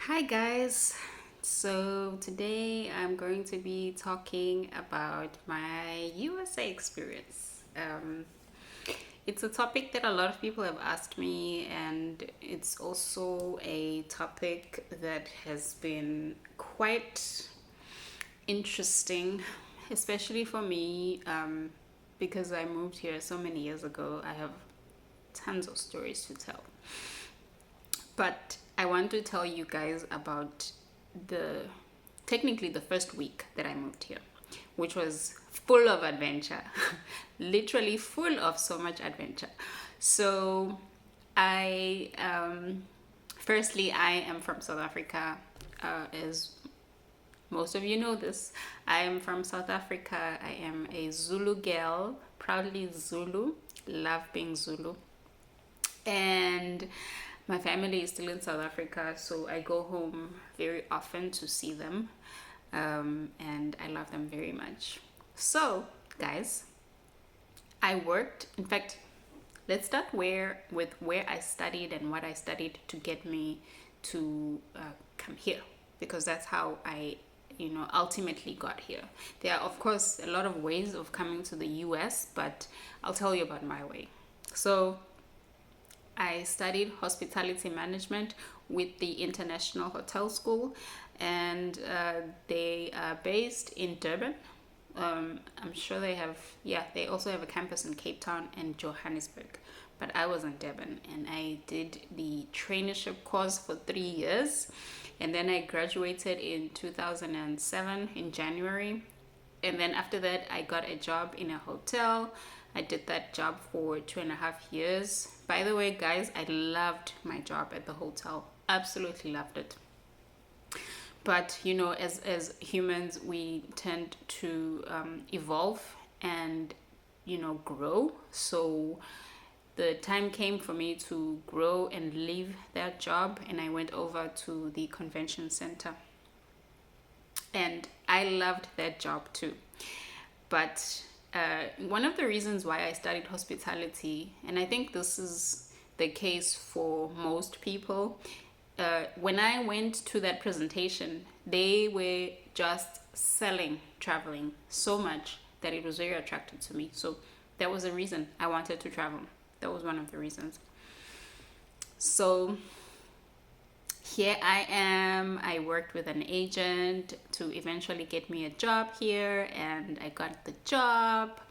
Hi guys. So today I'm going to be talking about my USA experience. It's a topic that a lot of people have asked me, and it's also a topic that has been quite interesting, especially for me, because I moved here so many years ago. I have tons of stories to tell. But I want to tell you guys about the technically the first week that I moved here, which was full of adventure, literally full of so much adventure. So, I firstly I am from South Africa, as most of you know this. I am from South Africa. I am a Zulu girl, proudly Zulu, love being Zulu, and my family is still in South Africa, so I go home very often to see them, and I love them very much. So, guys, I worked. In fact, let's start where I studied and what I studied to get me to come here, because that's how I ultimately got here. There are, of course, a lot of ways of coming to the US, but I'll tell you about my way. So I studied hospitality management with the International Hotel School, and they are based in Durban. I'm sure they have, yeah, they also have a campus in Cape Town and Johannesburg. But I was in Durban, and I did the traineeship course for 3 years. And then I graduated in 2007 in January. And then after that, I got a job in a hotel. I did that job for 2.5 years. By the way, guys, I loved my job at the hotel. Absolutely loved it. But as humans, we tend to evolve and grow. So the time came for me to grow and leave that job, and I went over to the convention center, and I loved that job too. But one of the reasons why I studied hospitality, and I think this is the case for most people, when I went to that presentation, they were just selling traveling so much that it was very attractive to me. So that was the reason I wanted to travel. That was one of the reasons. So here I am. I worked with an agent to eventually get me a job here, and I got the job.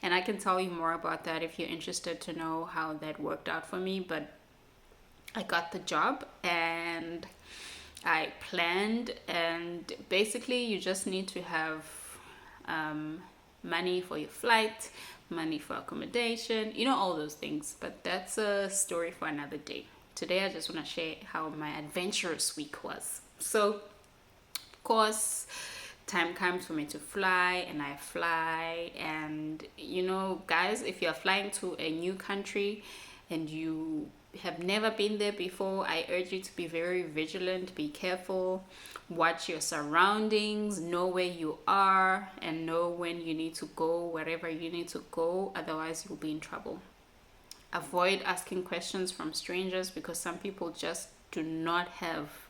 And I can tell you more about that if you're interested to know how that worked out for me. But I got the job, and I planned, and basically, you just need to have money for your flight, money for accommodation, all those things. But that's a story for another day. Today, I just want to share how my adventurous week was. So, of course, time comes for me to fly, and I fly. And, guys, if you're flying to a new country and you have never been there before, I urge you to be very vigilant, be careful, watch your surroundings, know where you are, and know when you need to go wherever you need to go. Otherwise, you'll be in trouble. Avoid asking questions from strangers, because some people just do not have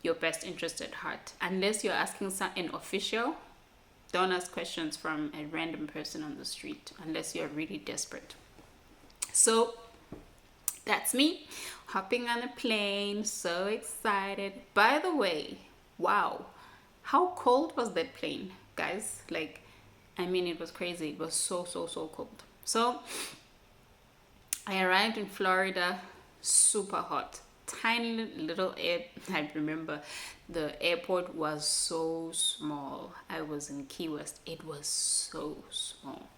your best interest at heart. Unless you're asking an official, don't ask questions from a random person on the street unless you're really desperate. So that's me hopping on a plane, so excited. By the way, wow, how cold was that plane, guys? It was crazy. It was so, so, so cold. So I arrived in Florida, super hot. Tiny little air. I remember the airport was so small. I was in Key West. It was so small.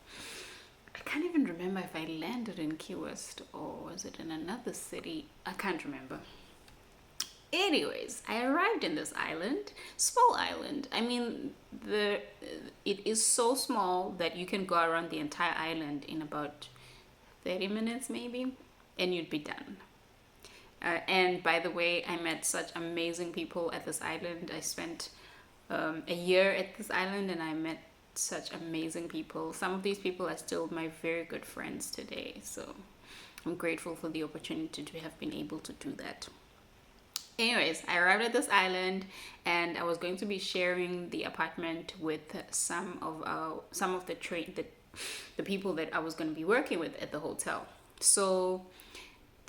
I can't even remember if I landed in Key West or was it in another city. I can't remember. Anyways, I arrived in this island, small island. It is so small that you can go around the entire island in about 30 minutes maybe, and you'd be done. And by the way, I met such amazing people at this island. I spent a year at this island, and I met such amazing people. Some of these people are still my very good friends today. So I'm grateful for the opportunity to have been able to do that. Anyways, I arrived at this island, and I was going to be sharing the apartment with some of the people that I was going to be working with at the hotel. So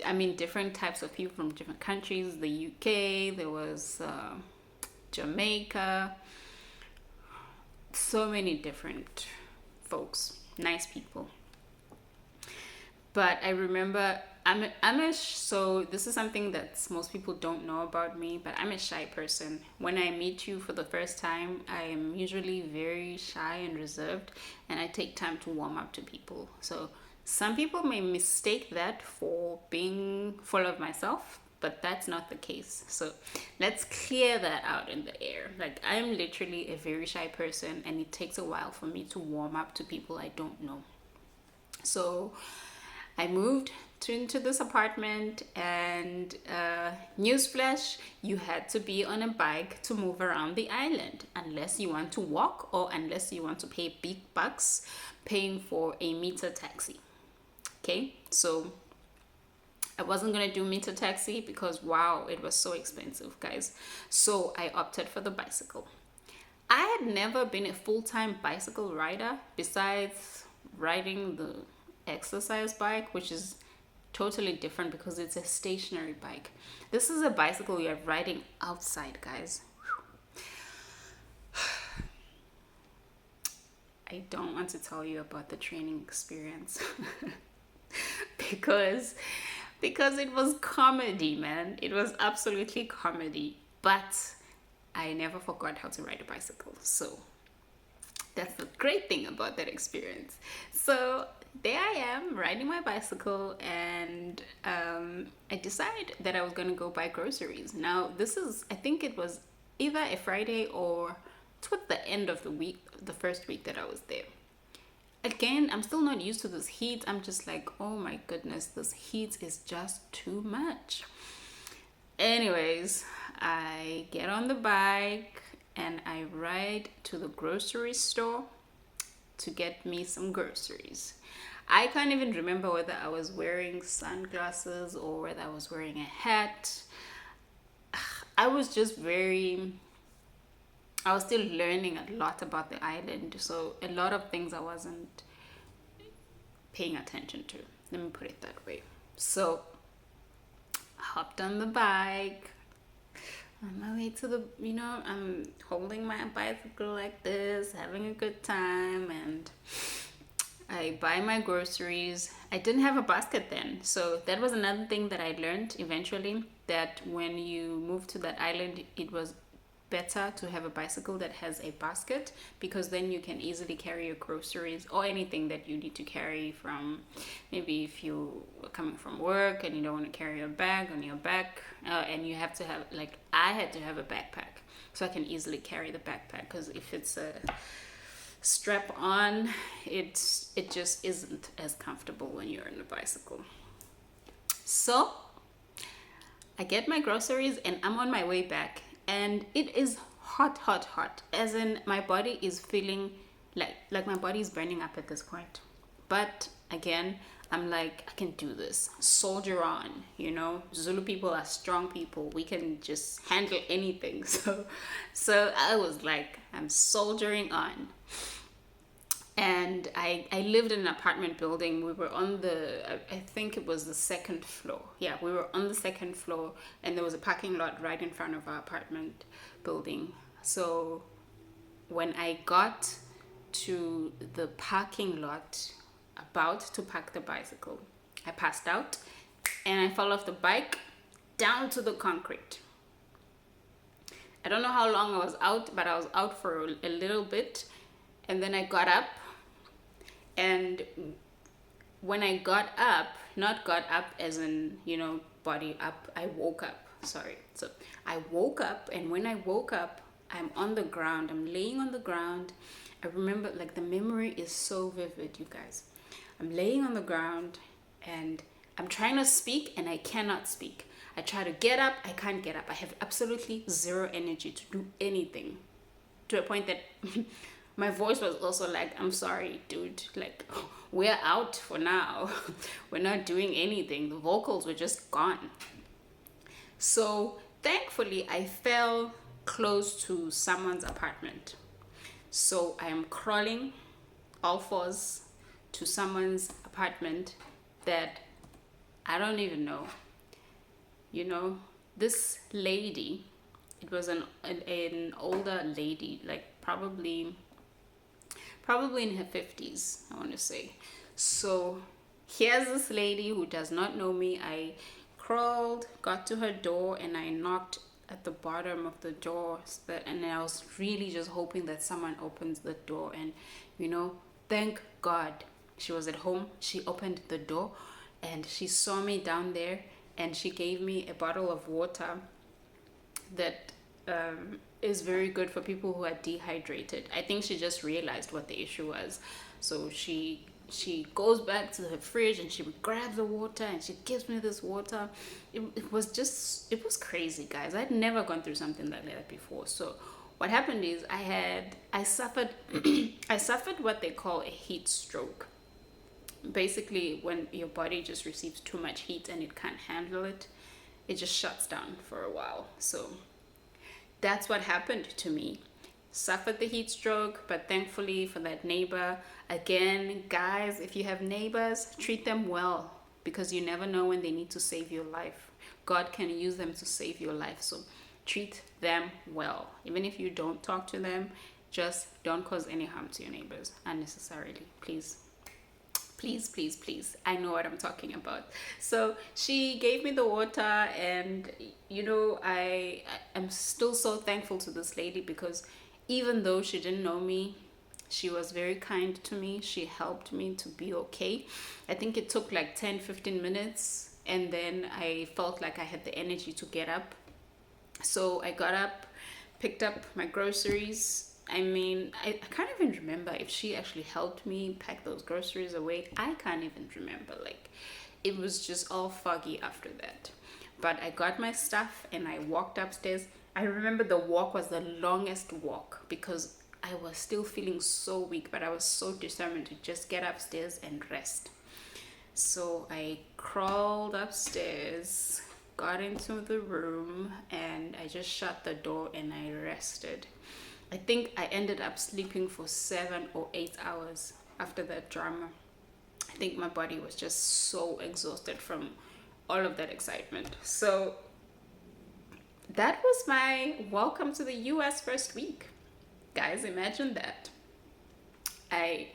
I mean, different types of people from different countries. The UK, there was Jamaica, so many different folks, nice people. But I remember so this is something that most people don't know about me, but I'm a shy person. When I meet you for the first time, I am usually very shy and reserved, and I take time to warm up to people. So some people may mistake that for being full of myself, but that's not the case. So let's clear that out in the air. Like, I'm literally a very shy person, and it takes a while for me to warm up to people I don't know. So I moved into this apartment, and newsflash, you had to be on a bike to move around the island unless you want to walk, or unless you want to pay big bucks paying for a meter taxi. Okay, so I wasn't gonna do meter taxi because wow, it was so expensive, guys. So I opted for the bicycle. I had never been a full-time bicycle rider besides riding the exercise bike, which is totally different because it's a stationary bike. This is a bicycle you're riding outside, guys. I don't want to tell you about the training experience because it was comedy, man. It was absolutely comedy. But I never forgot how to ride a bicycle. So that's the great thing about that experience. So there I am riding my bicycle, and I decided that I was going to go buy groceries. Now, I think it was either a Friday or toward the end of the week, the first week that I was there. Again, I'm still not used to this heat. I'm just like, oh my goodness, this heat is just too much. Anyways, I get on the bike and I ride to the grocery store to get me some groceries. I can't even remember whether I was wearing sunglasses or whether I was wearing a hat. I was still learning a lot about the island, so a lot of things I wasn't paying attention to. Let me put it that way. So I hopped on the bike. On my way to I'm holding my bicycle like this, having a good time, and I buy my groceries. I didn't have a basket then, so that was another thing that I learned eventually, that when you move to that island, it was better to have a bicycle that has a basket, because then you can easily carry your groceries or anything that you need to carry from, maybe if you are coming from work and you don't want to carry a bag on your back, and you have to have, like, I had to have a backpack so I can easily carry the backpack, because if it's a strap on, it just isn't as comfortable when you're on a bicycle. So I get my groceries and I'm on my way back, and it is hot, as in my body is feeling like my body is burning up at this point. But again, I'm like, I can do this. Soldier on, Zulu people are strong people. We can just handle anything. So I was like, I'm soldiering on. And I lived in an apartment building. We were on I think it was the second floor. Yeah, we were on the second floor, and there was a parking lot right in front of our apartment building. So when I got to the parking lot, about to park the bicycle, I passed out and I fell off the bike down to the concrete. I don't know how long I was out, but I was out for a little bit, and then I got up. And when I got up, not got up as in, body up, I woke up. Sorry. So I woke up, and when I woke up, I'm on the ground. I'm laying on the ground. I remember, like, the memory is so vivid, you guys. I'm laying on the ground, and I'm trying to speak, and I cannot speak. I try to get up, I can't get up. I have absolutely zero energy to do anything, to a point that my voice was also like, I'm sorry, dude. Like, we're out for now. We're not doing anything. The vocals were just gone. So Thankfully, I fell close to someone's apartment. So I am crawling all fours to someone's apartment that I don't even know. You know, this lady, it was an older lady, like probably in her 50s, I want to say. So here's this lady who does not know me. I crawled, got to her door, and I knocked at the bottom of the door. And I was really just hoping that someone opens the door. And, you know, thank God she was at home. She opened the door and she saw me down there, and she gave me a bottle of water that is very good for people who are dehydrated. I think she just realized what the issue was. So she goes back to her fridge and she grabs the water and she gives me this water. It was crazy, guys. I'd never gone through something like that before. So what happened is I suffered I suffered what they call a heat stroke. Basically, when your body just receives too much heat and it can't handle it, it just shuts down for a while. So that's what happened to me. Suffered the heat stroke, but thankfully for that neighbor, again, guys, if you have neighbors, treat them well, because you never know when they need to save your life. God can use them to save your life. So treat them well. Even if you don't talk to them, just don't cause any harm to your neighbors unnecessarily. Please. Please, please, please. I know what I'm talking about. So she gave me the water, and you know, I am still so thankful to this lady, because even though she didn't know me, she was very kind to me. She helped me to be okay. I think it took like 10-15 minutes, and then I felt like I had the energy to get up. So I got up, picked up my groceries. I mean, I can't even remember if she actually helped me pack those groceries away. I can't even remember. Like, it was just all foggy after that. But I got my stuff and I walked upstairs. I remember the walk was the longest walk because I was still feeling so weak, but I was so determined to just get upstairs and rest. So I crawled upstairs, got into the room, and I just shut the door and I rested. I think I ended up sleeping for 7 or 8 hours after that drama. I think my body was just so exhausted from all of that excitement. So that was my welcome to the US first week. Guys, imagine that. I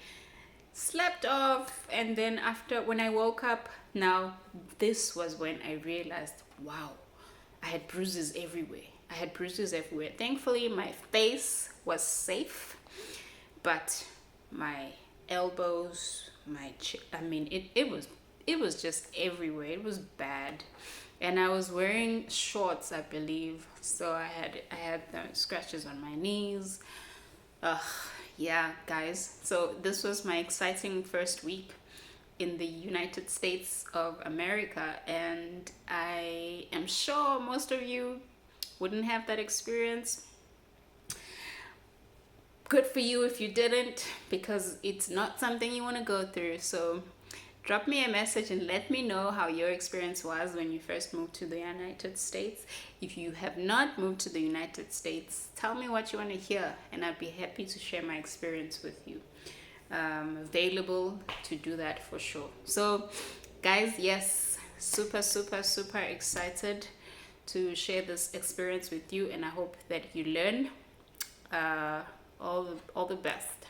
slept off, and then when I woke up, now this was when I realized, wow, I had bruises everywhere. Thankfully, my face was safe, but my elbows, I mean, it was just everywhere. It was bad, and I was wearing shorts, I believe. So I had scratches on my knees. Ugh, yeah, guys. So this was my exciting first week in the United States of America, and I am sure most of you wouldn't have that experience. Good for you if you didn't, because it's not something you want to go through. So drop me a message and let me know how your experience was when you first moved to the United States. If you have not moved to the United States, tell me what you want to hear, and I'd be happy to share my experience with you. Available to do that for sure. So guys, yes, super excited to share this experience with you, and I hope that you learn. All the best.